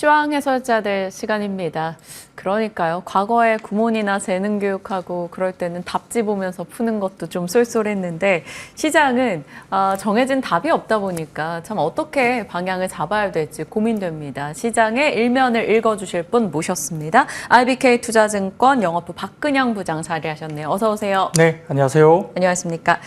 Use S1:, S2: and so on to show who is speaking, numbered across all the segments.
S1: 시황 해설자들 시간입니다. 그러니까요. 과거에 구몬이나 재능 교육하고 그럴 때는 답지 보면서 푸는 것도 좀 쏠쏠했는데 시장은 정해진 답이 없다 보니까 참 어떻게 방향을 잡아야 될지 고민됩니다. 시장의 일면을 읽어주실 분 모셨습니다. IBK 투자증권 영업부 박근영 부장 자리하셨네요. 어서 오세요.
S2: 네, 안녕하세요.
S1: 안녕하십니까.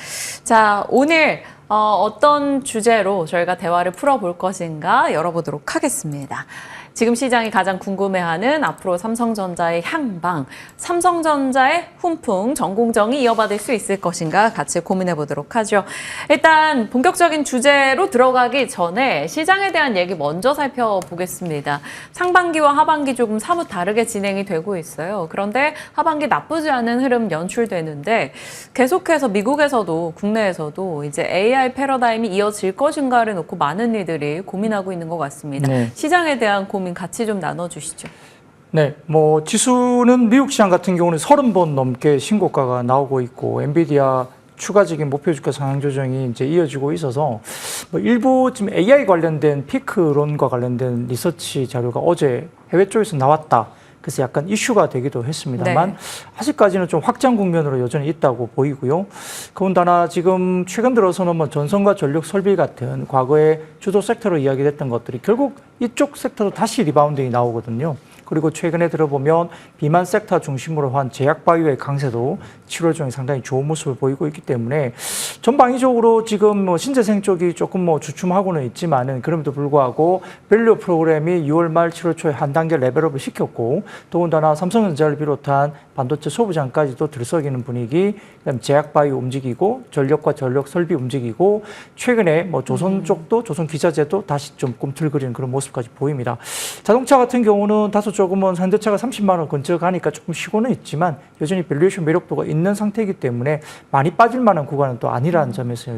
S1: 자, 오늘 어떤 주제로 저희가 대화를 풀어볼 것인가 열어보도록 하겠습니다. 지금 시장이 가장 궁금해하는 앞으로 삼성전자의 향방, 삼성전자의 훈풍, 전공정이 이어받을 수 있을 것인가 같이 고민해 보도록 하죠. 일단 본격적인 주제로 들어가기 전에 시장에 대한 얘기 먼저 살펴보겠습니다. 상반기와 하반기 조금 사뭇 다르게 진행이 되고 있어요. 그런데 하반기 나쁘지 않은 흐름 연출되는데 계속해서 미국에서도 국내에서도 이제 AI 패러다임이 이어질 것인가를 놓고 많은 이들이 고민하고 있는 것 같습니다.
S2: 네.
S1: 시장에 대한 고민 같이 좀 나눠주시죠.
S2: 네, 지수는 미국 시장 같은 경우는 30번 넘게 신고가가 나오고 있고, 엔비디아 추가적인 목표 주가 상향 조정이 이제 이어지고 있어서 일부 지금 AI 관련된 피크론과 관련된 리서치 자료가 어제 해외 쪽에서 나왔다. 그래서 약간 이슈가 되기도 했습니다만, 네. 아직까지는 좀 확장 국면으로 여전히 있다고 보이고요. 더군다나 지금 최근 들어서는 전선과 전력 설비 같은 과거에 주도 섹터로 이야기됐던 것들이 결국 이쪽 섹터도 다시 리바운딩이 나오거든요. 그리고 최근에 들어보면 비만 섹터 중심으로 한 제약 바이오의 강세도 7월 중에 상당히 좋은 모습을 보이고 있기 때문에 전방위적으로 지금 신재생 쪽이 조금 주춤하고는 있지만은 그럼에도 불구하고 밸류 프로그램이 6월 말 7월 초에 한 단계 레벨업을 시켰고 더군다나 삼성전자를 비롯한 반도체 소부장까지도 들썩이는 분위기, 그다음 제약 바이오 움직이고 전력과 전력 설비 움직이고 최근에 조선 쪽도 조선 기자재도 다시 좀 꿈틀거리는 그런 모습까지 보입니다. 자동차 같은 경우는 다소 조금은 현대차가 30만 원 근처 가니까 조금 쉬고는 있지만 여전히 밸류에이션 매력도가 있는 상태이기 때문에 많이 빠질 만한 구간은 또 아니라는 점에서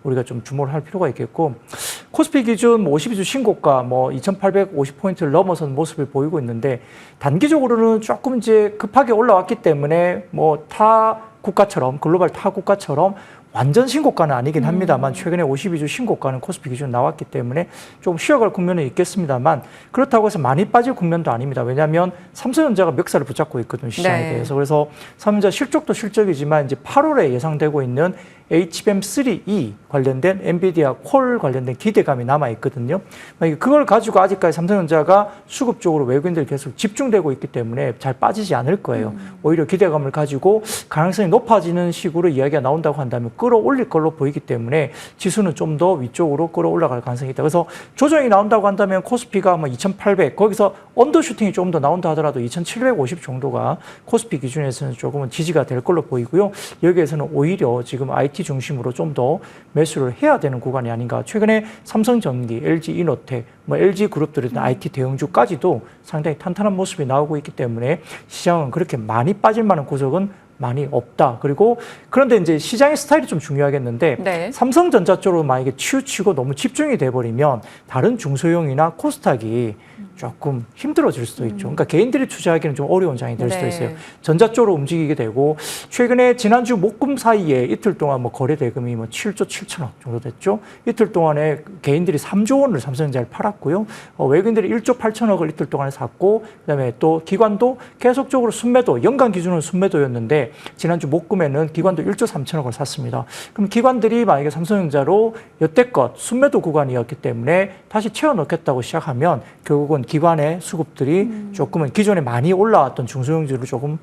S2: 우리가 좀 주목을 할 필요가 있겠고 코스피 기준 52주 신고가 2,850포인트를 넘어선 모습을 보이고 있는데 단기적으로는 조금 이제 급하게 올라왔기 때문에 타 국가처럼 글로벌 타 국가처럼 완전 신고가는 아니긴 합니다만 최근에 52주 신고가는 코스피 기준 나왔기 때문에 좀 쉬어갈 국면은 있겠습니다만 그렇다고 해서 많이 빠질 국면도 아닙니다. 왜냐하면 삼성전자가 멱살을 붙잡고 있거든요. 시장에
S1: 네.
S2: 대해서. 그래서 삼성전자 실적도 실적이지만 이제 8월에 예상되고 있는 HBM3E 관련된 엔비디아 콜 관련된 기대감이 남아있거든요. 그걸 가지고 아직까지 삼성전자가 수급적으로 외국인들이 계속 집중되고 있기 때문에 잘 빠지지 않을 거예요. 오히려 기대감을 가지고 가능성이 높아지는 식으로 이야기가 나온다고 한다면 끌어올릴 걸로 보이기 때문에 지수는 좀 더 위쪽으로 끌어올라갈 가능성이 있다. 그래서 조정이 나온다고 한다면 코스피가 2,800 거기서 언더슈팅이 조금 더 나온다 하더라도 2,750 정도가 코스피 기준에서는 조금은 지지가 될 걸로 보이고요. 여기에서는 오히려 지금 IT 중심으로 좀 더 매수를 해야 되는 구간이 아닌가. 최근에 삼성전기, LG이노텍, LG 그룹들이든 IT 대형주까지도 상당히 탄탄한 모습이 나오고 있기 때문에 시장은 그렇게 많이 빠질 만한 구석은 많이 없다. 그런데 이제 시장의 스타일이 좀 중요하겠는데
S1: 네.
S2: 삼성전자 쪽으로 만약에 치우치고 너무 집중이 돼버리면 다른 중소형이나 코스닥이 조금 힘들어질 수도 있죠. 그러니까 개인들이 투자하기는 좀 어려운 장이 될 수도 있어요. 전자 쪽으로 움직이게 되고 최근에 지난주 목금 사이에 이틀 동안 거래 대금이 7조 7천억 정도 됐죠. 이틀 동안에 개인들이 3조 원을 삼성전자를 팔았고요. 외국인들이 1조 8천억을 이틀 동안에 샀고 그다음에 또 기관도 계속적으로 순매도, 연간 기준으로 순매도였는데 지난주 목금에는 기관도 1조 3천억을 샀습니다. 그럼 기관들이 만약에 삼성전자로 여태껏 순매도 구간이었기 때문에 다시 채워넣겠다고 시작하면 결국은 기관의 수급들이 조금은 기존에 많이 올라왔던 중소형주를 조금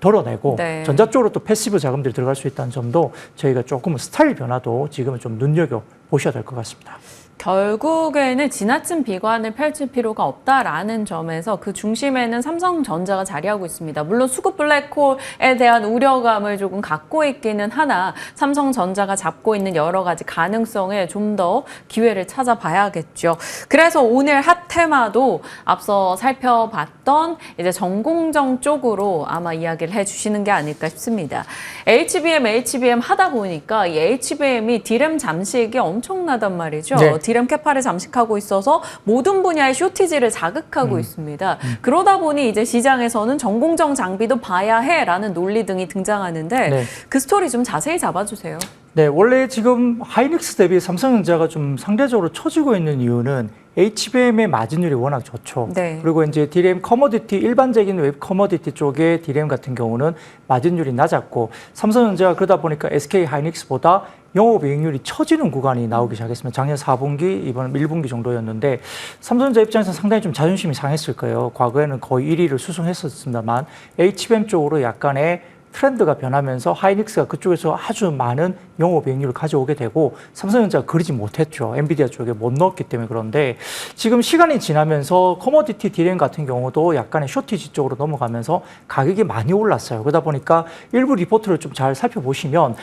S2: 덜어내고
S1: 네.
S2: 전자 쪽으로 또 패시브 자금들이 들어갈 수 있다는 점도 저희가 조금 스타일 변화도 지금은 좀 눈여겨보셔야 될 것 같습니다.
S1: 결국에는 지나친 비관을 펼칠 필요가 없다라는 점에서 그 중심에는 삼성전자가 자리하고 있습니다. 물론 수급 블랙홀에 대한 우려감을 조금 갖고 있기는 하나 삼성전자가 잡고 있는 여러 가지 가능성에 좀 더 기회를 찾아봐야겠죠. 그래서 오늘 핫 테마도 앞서 살펴봤던 이제 전공정 쪽으로 아마 이야기를 해주시는 게 아닐까 싶습니다. HBM 하다 보니까 이 HBM이 DRAM 잠식이 엄청나단 말이죠.
S2: 네.
S1: DRAM 캐파를 잠식하고 있어서 모든 분야의 쇼티지를 자극하고 있습니다. 그러다 보니 이제 시장에서는 전공정 장비도 봐야 해라는 논리 등이 등장하는데
S2: 네.
S1: 그 스토리 좀 자세히 잡아주세요.
S2: 네, 원래 지금 하이닉스 대비 삼성전자가 좀 상대적으로 처지고 있는 이유는 HBM의 마진율이 워낙 좋죠.
S1: 네.
S2: 그리고 이제 DRAM 커머디티, 일반적인 웹 커머디티 쪽의 DRAM 같은 경우는 마진율이 낮았고, 삼성전자가 그러다 보니까 SK 하이닉스보다 영업이익률이 처지는 구간이 나오기 시작했습니다. 작년 4분기, 이번 1분기 정도였는데, 삼성전자 입장에서 상당히 좀 자존심이 상했을 거예요. 과거에는 거의 1위를 수성했었습니다만, HBM 쪽으로 약간의 트렌드가 변하면서 하이닉스가 그쪽에서 아주 많은 영업이익률을 가져오게 되고 삼성전자가 그러지 못했죠. 엔비디아 쪽에 못 넣었기 때문에. 그런데 지금 시간이 지나면서 커머디티 디램 같은 경우도 약간의 쇼티지 쪽으로 넘어가면서 가격이 많이 올랐어요. 그러다 보니까 일부 리포트를 좀 잘 살펴보시면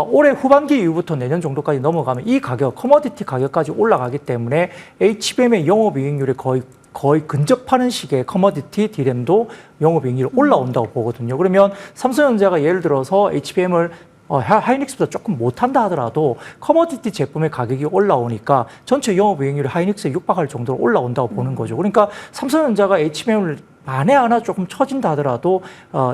S2: 올해 후반기 이후부터 내년 정도까지 넘어가면 이 가격, 커머디티 가격까지 올라가기 때문에 HBM의 영업이익률이 거의 근접하는 시기에 커머디티 디램도 영업이익률이 올라온다고 보거든요. 그러면 삼성전자가 예를 들어서 HBM을 하이닉스보다 조금 못한다 하더라도 커머디티 제품의 가격이 올라오니까 전체 영업이익률이 하이닉스에 육박할 정도로 올라온다고 보는 거죠. 그러니까 삼성전자가 HBM을 만에 하나 조금 처진다 하더라도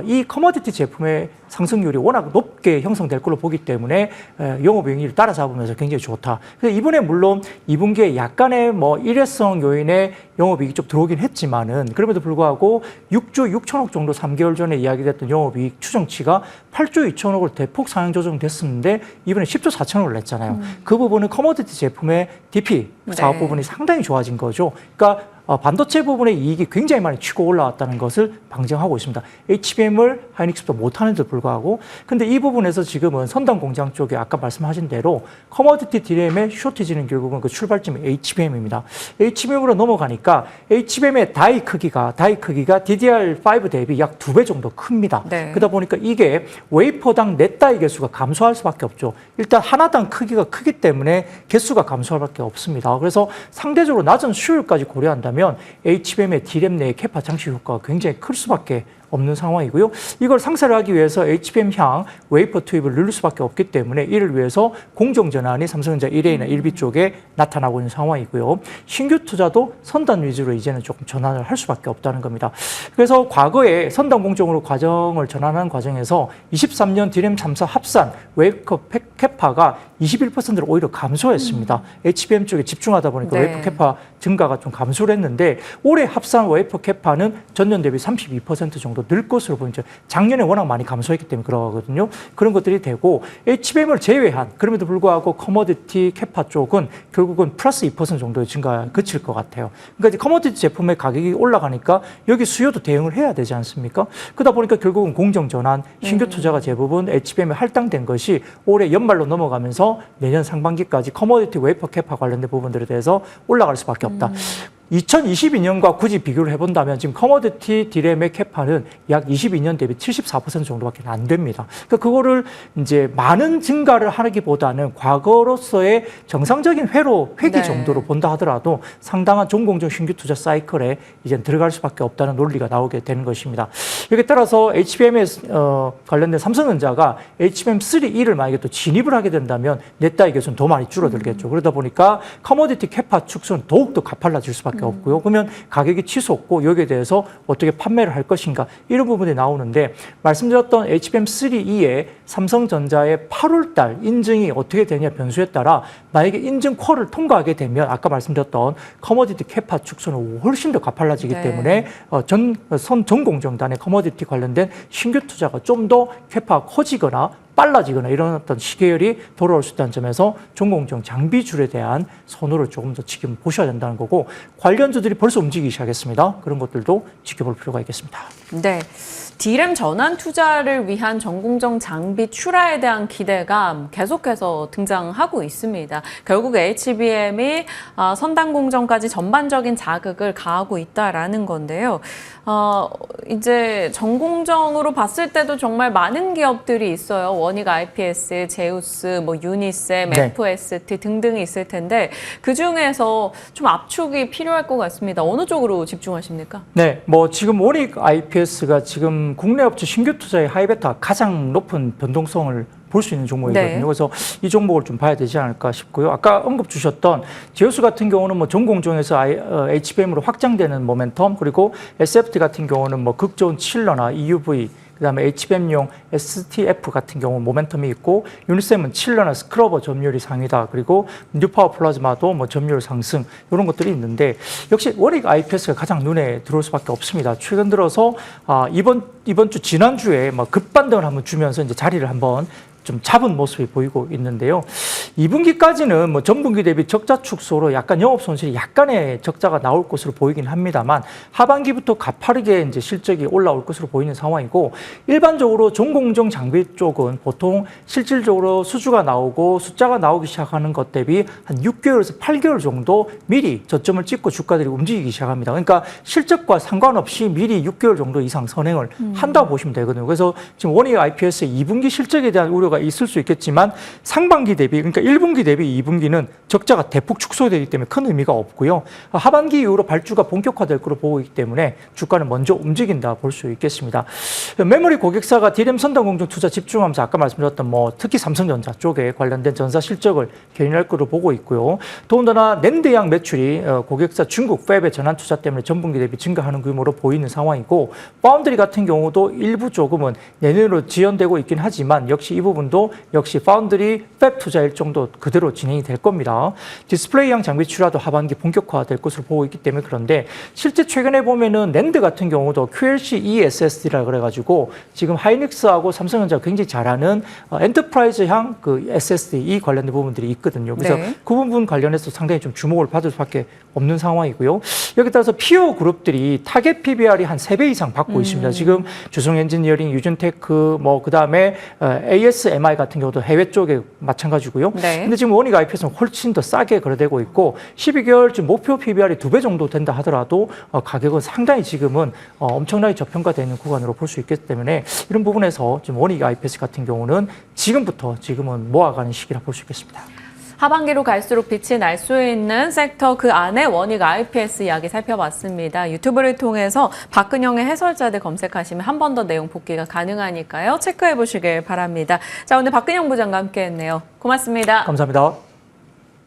S2: 이 커머디티 제품의 상승률이 워낙 높게 형성될 걸로 보기 때문에 영업이익률을 따라잡으면서 굉장히 좋다. 그래서 이번에 물론 2분기에 약간의 일회성 요인의 영업이익이 좀 들어오긴 했지만은 그럼에도 불구하고 6조 6천억 정도 3개월 전에 이야기됐던 영업이익 추정치가 8조 2천억을 대폭 상향 조정됐었는데 이번에 10조 4천억을 냈잖아요. 그 부분은 커머디티 제품의 DP 사업
S1: 네.
S2: 부분이 상당히 좋아진 거죠. 그러니까 반도체 부분의 이익이 굉장히 많이 치고 올라왔다는 것을 방증하고 있습니다. HBM을 하이닉스보다 못하는데도 불구하고 근데 이 부분에서 지금은 선단 공장 쪽에 아까 말씀하신 대로 커머디티 디램의 쇼티지는 결국은 그 출발점이 HBM입니다. HBM으로 넘어가니까 HBM의 다이 크기가 DDR5 대비 약 2배 정도 큽니다.
S1: 네.
S2: 그러다 보니까 이게 웨이퍼당 넷 다이 개수가 감소할 수밖에 없죠. 일단 하나당 크기가 크기 때문에 개수가 감소할 수밖에 없습니다. 그래서 상대적으로 낮은 수율까지 고려한다면 HBM의 디램 내의 캐파 장치 효과가 굉장히 클 수밖에 없는 상황이고요. 이걸 상쇄를 하기 위해서 HBM향 웨이퍼 투입을 늘릴 수밖에 없기 때문에 이를 위해서 공정 전환이 삼성전자 1A나 1B 쪽에 나타나고 있는 상황이고요. 신규 투자도 선단 위주로 이제는 조금 전환을 할 수밖에 없다는 겁니다. 그래서 과거에 선단 공정으로 과정을 전환하는 과정에서 23년 디램 3사 합산 웨이퍼 캐파가 21%로 오히려 감소했습니다. HBM 쪽에 집중하다 보니까
S1: 네.
S2: 웨이퍼 캐파 증가가 좀 감소를 했는데 올해 합산 웨이퍼 캐파는 전년 대비 32% 정도 늘 것으로 보이죠. 작년에 워낙 많이 감소했기 때문에 그러거든요. 그런 것들이 되고 HBM을 제외한 그럼에도 불구하고 커머디티 캐파 쪽은 결국은 플러스 2% 정도의 증가에 그칠 것 같아요. 그러니까 이제 커머디티 제품의 가격이 올라가니까 여기 수요도 대응을 해야 되지 않습니까? 그러다 보니까 결국은 공정 전환, 신규 투자가 대부분 HBM에 할당된 것이 올해 연말로 넘어가면서 내년 상반기까지 커머디티 웨이퍼 캐파 관련된 부분들에 대해서 올라갈 수밖에 없다. 2022년과 굳이 비교를 해본다면 지금 커머디티 디램의 캐파는 약 22년 대비 74% 정도밖에 안 됩니다. 그러니까 그거를 이제 많은 증가를 하기보다는 과거로서의 정상적인 회기
S1: 네.
S2: 정도로 본다 하더라도 상당한 종공정 신규 투자 사이클에 이제 들어갈 수밖에 없다는 논리가 나오게 되는 것입니다. 여기에 따라서 HBM에 관련된 삼성전자가 HBM3E를 만약에 또 진입을 하게 된다면 넷다이 개수는 더 많이 줄어들겠죠. 그러다 보니까 커머디티 캐파 축소는 더욱더 가팔라질 수밖에 없고요. 그러면 가격이 치솟고 여기에 대해서 어떻게 판매를 할 것인가 이런 부분이 나오는데 말씀드렸던 HBM3E의 삼성전자의 8월달 인증이 어떻게 되냐 변수에 따라 만약에 인증 퀄을 통과하게 되면 아까 말씀드렸던 커머디티 캐파 축소는 훨씬 더 가팔라지기
S1: 네.
S2: 때문에 전공정단의 커머디티 관련된 신규 투자가 좀 더 캐파가 커지거나 빨라지거나 이런 어떤 시계열이 돌아올 수 있다는 점에서 전공정 장비줄에 대한 선호를 조금 더 지금 보셔야 된다는 거고 관련주들이 벌써 움직이기 시작했습니다. 그런 것들도 지켜볼 필요가 있겠습니다.
S1: 네. 디램 전환 투자를 위한 전공정 장비 출하에 대한 기대감 계속해서 등장하고 있습니다. 결국 HBM이 선단 공정까지 전반적인 자극을 가하고 있다라는 건데요. 이제 전공정으로 봤을 때도 정말 많은 기업들이 있어요. 원익 IPS, 제우스, 유니셈,
S2: 네.
S1: FST 등등이 있을 텐데 그 중에서 좀 압축이 필요할 것 같습니다. 어느 쪽으로 집중하십니까?
S2: 네, 지금 원익 IPS가 지금 국내 업체 신규 투자의 하이베타 가장 높은 변동성을 볼 수 있는 종목이거든요.
S1: 네.
S2: 그래서 이 종목을 좀 봐야 되지 않을까 싶고요. 아까 언급 주셨던 제우스 같은 경우는 전공정에서 HBM으로 확장되는 모멘텀 그리고 SFT 같은 경우는 극 좋은 칠러나 EUV 그다음에 HBM용 STF 같은 경우 모멘텀이 있고 유니셈은 칠러나 스크러버 점유율이 상위다. 그리고 뉴파워 플라즈마도 뭐 점유율 상승 이런 것들이 있는데 역시 원익 IPS가 가장 눈에 들어올 수밖에 없습니다. 최근 들어서 이번 주 지난주에 뭐 급반등을 한번 주면서 이제 자리를 한번 좀 잡은 모습이 보이고 있는데요. 2분기까지는 뭐 전분기 대비 적자 축소로 약간 영업 손실이 약간의 적자가 나올 것으로 보이긴 합니다만 하반기부터 가파르게 이제 실적이 올라올 것으로 보이는 상황이고 일반적으로 종공정 장비 쪽은 보통 실질적으로 수주가 나오고 숫자가 나오기 시작하는 것 대비 한 6개월에서 8개월 정도 미리 저점을 찍고 주가들이 움직이기 시작합니다. 그러니까 실적과 상관없이 미리 6개월 정도 이상 선행을 한다고 보시면 되거든요. 그래서 지금 원익 IPS의 2분기 실적에 대한 우려가 있을 수 있겠지만 상반기 대비 그러니까 1분기 대비 2분기는 적자가 대폭 축소되기 때문에 큰 의미가 없고요. 하반기 이후로 발주가 본격화될 것으로 보고 있기 때문에 주가는 먼저 움직인다 볼 수 있겠습니다. 메모리 고객사가 DRAM 선단 공정 투자 집중하면서 아까 말씀드렸던 뭐 특히 삼성전자 쪽에 관련된 전사 실적을 견인할 것으로 보고 있고요. 더군다나 낸드양 매출이 고객사 중국 팹의 전환 투자 때문에 전분기 대비 증가하는 규모로 보이는 상황이고 파운드리 같은 경우도 일부 조금은 내년으로 지연되고 있긴 하지만 역시 이 부분도 역시 파운드리 팹 투자일 정도 그대로 진행이 될 겁니다. 디스플레이형 장비 출하도 하반기 본격화될 것으로 보고 있기 때문에 그런데 실제 최근에 보면은 낸드 같은 경우도 QLC ESSD라 그래가지고 지금 하이닉스하고 삼성전자가 굉장히 잘하는 엔터프라이즈형 그 SSD 이 관련된 부분들이 있거든요. 그래서
S1: 네.
S2: 그 부분 관련해서 상당히 좀 주목을 받을 수밖에 없는 상황이고요. 여기 따라서 피어 그룹들이 타겟 PBR이 한 3배 이상 받고 있습니다. 지금 주성 엔지니어링, 유전테크, 뭐 그다음에 ASMI 같은 경우도 해외 쪽에 마찬가지고요.
S1: 네.
S2: 근데 지금 원익 IPS는 훨씬 더 싸게 거래되고 있고 12개월쯤 목표 PBR이 2배 정도 된다 하더라도 가격은 상당히 지금은 엄청나게 저평가되는 구간으로 볼 수 있기 때문에 이런 부분에서 지금 원익 IPS 같은 경우는 지금은 모아가는 시기라 볼 수 있겠습니다.
S1: 하반기로 갈수록 빛이 날 수 있는 섹터 그 안에 원익 IPS 이야기 살펴봤습니다. 유튜브를 통해서 박근영의 해설자들 검색하시면 한 번 더 내용 복귀가 가능하니까요. 체크해 보시길 바랍니다. 자, 오늘 박근영 부장과 함께했네요. 고맙습니다.
S2: 감사합니다.